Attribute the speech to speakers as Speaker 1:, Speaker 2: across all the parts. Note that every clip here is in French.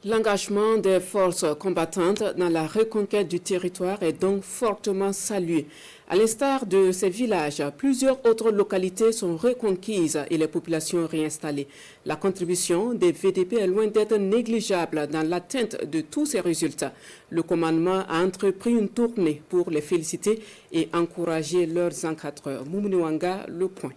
Speaker 1: L'engagement des forces combattantes dans la reconquête du territoire est donc fortement salué. À l'instar de ces villages, plusieurs autres localités sont reconquises et les populations réinstallées. La contribution des VDP est loin d'être négligeable dans l'atteinte de tous ces résultats. Le commandement a entrepris une tournée pour les féliciter et encourager leurs encadreurs. Moumouni Wanga, le point.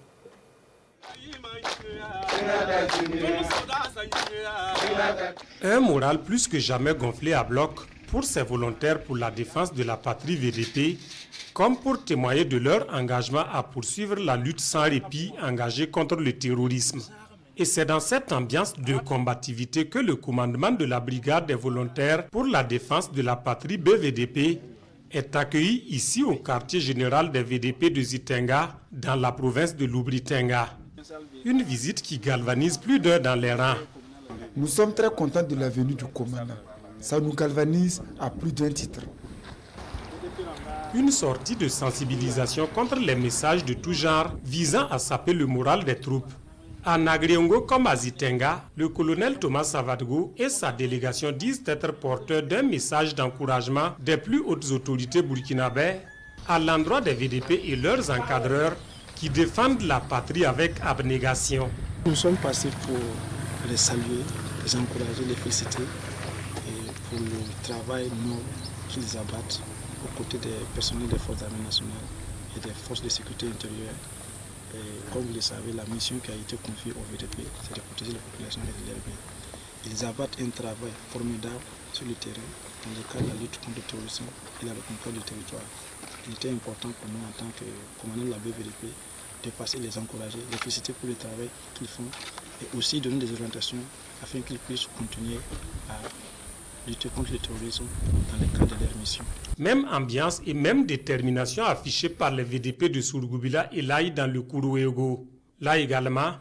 Speaker 2: Un moral plus que jamais gonflé à bloc pour ces volontaires pour la défense de la patrie VDP, comme pour témoigner de leur engagement à poursuivre la lutte sans répit engagée contre le terrorisme. Et c'est dans cette ambiance de combativité que le commandement de la brigade des volontaires pour la défense de la patrie BVDP est accueilli ici au quartier général des VDP de Zitenga, dans la province de Lubri-Tenga. Une visite qui galvanise plus d'heures dans les rangs.
Speaker 3: Nous sommes très contents de la venue du commandant. Ça nous galvanise à plus d'un titre.
Speaker 2: Une sortie de sensibilisation contre les messages de tout genre visant à saper le moral des troupes. À Nagriongo comme à Zitenga, le colonel Thomas Savadgo et sa délégation disent être porteurs d'un message d'encouragement des plus hautes autorités burkinabées à l'endroit des VDP et leurs encadreurs qui défendent la patrie avec abnégation.
Speaker 4: Nous sommes passés pour les saluer, les encourager, les féliciter et pour le travail noble qu'ils abattent aux côtés des personnels des forces armées nationales et des forces de sécurité intérieure. Et comme vous le savez, la mission qui a été confiée au VDP, c'est de protéger la population et de leur bien. Ils abattent un travail formidable sur le terrain dans le cadre de la lutte contre le terrorisme et la reconquête du territoire. Il était important pour nous en tant que commandant de la BVDP de passer les encourager, les féliciter pour le travail qu'ils font et aussi donner des orientations afin qu'ils puissent continuer à lutter contre le terrorisme dans le cadre de leur mission.
Speaker 2: Même ambiance et même détermination affichée par les VDP de Sourgoubila et Laï dans le Kourouégo. Là également,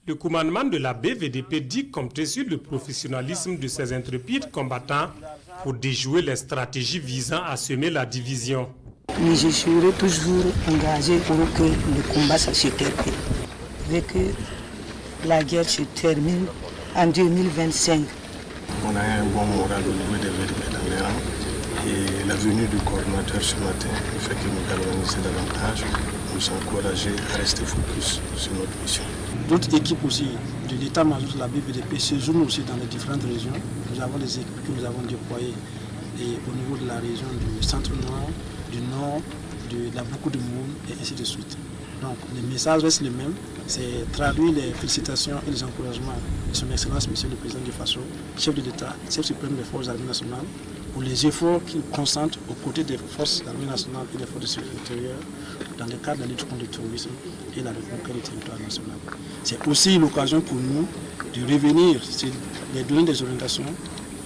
Speaker 2: le commandement de la BVDP dit compter sur le professionnalisme de ses intrépides combattants pour déjouer les stratégies visant à semer la division.
Speaker 5: Mais je serai toujours engagé pour que le combat se termine. Dès que la guerre se termine en 2025.
Speaker 4: On a un bon moral au niveau des VDP dans les rangs et la venue du coordinateur ce matin fait que nous galvanisons davantage, nous encourager à rester focus sur notre mission. D'autres équipes aussi de l'état-major de la BVDP séjournent aussi dans les différentes régions. Nous avons des équipes que nous avons déployées et au niveau de la région du centre-nord, du nord, de la beaucoup de monde et ainsi de suite. Donc les messages restent les mêmes, c'est traduire les félicitations et les encouragements de son Excellence Monsieur le Président du Faso, chef de l'État, chef suprême des forces armées nationales, pour les efforts qu'il concentre aux côtés des forces armées nationales et des forces de sécurité intérieure dans le cadre de la lutte contre le terrorisme et la reconquête du territoire national. C'est aussi l'occasion pour nous de revenir sur les donner des orientations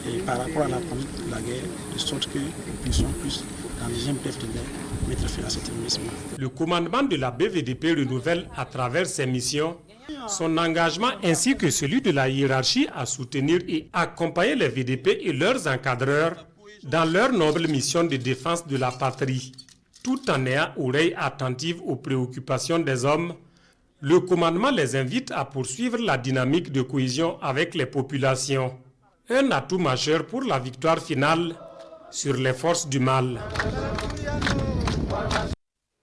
Speaker 4: et par rapport à la conduite de la guerre, de sorte que nous puissions plus, dans les bref de l'air, mettre fin à ce terrorisme.
Speaker 2: Le commandement de la BVDP renouvelle à travers ses missions son engagement ainsi que celui de la hiérarchie à soutenir et accompagner les VDP et leurs encadreurs dans leur noble mission de défense de la patrie. Tout en ayant oreille attentive aux préoccupations des hommes, le commandement les invite à poursuivre la dynamique de cohésion avec les populations. Un atout majeur pour la victoire finale sur les forces du mal.